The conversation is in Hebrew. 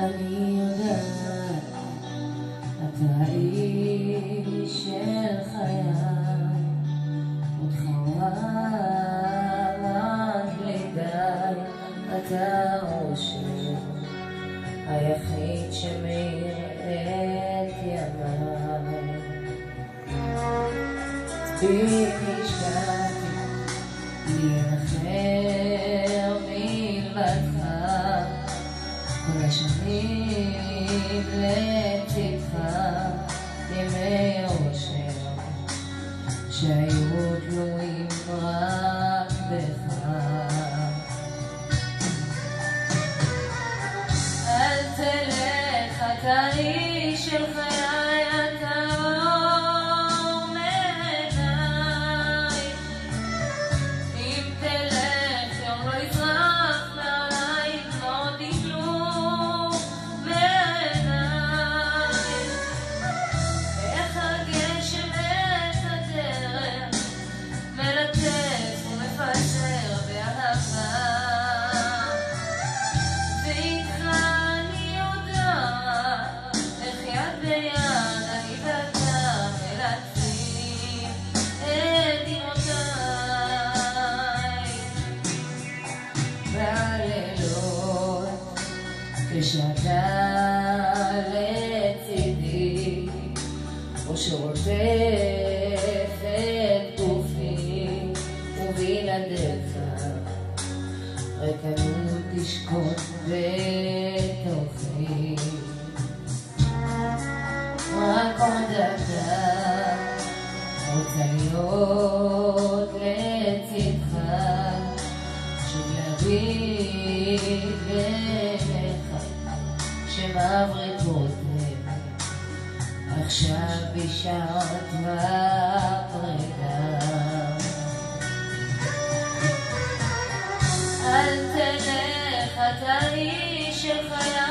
אני יודעת, אתה איש של חיי, אותך רק בלי די, אתה ראשי היחיד שמאיר את ימיי. נשקעתי לי אחר מלבדך, כל השנים לצדך, ימי אושר שהיו תלויים רק בך. אל תלך, אתה איש של חיי, אתה אור מעיניי. אם תלך יום לא יזרח מעליי, כמו דקלום בעיניי. איך הגשם את הדרך מלטף ומפזר באהבה, ואיתך אני יודעת איך יד ביד אני ואתה מלטפים את דמעותיי. בלילות כשאתה לצידי ושורטף את גופי, ובלעדיך ריקנות תשקוט בתוכי. רק עוד אתה רוצה להיות לצדך, שוב להביט בעיניך שמבריקות לב עכשיו בשעת הפרידה. אל תלך, אתה איש של חיי,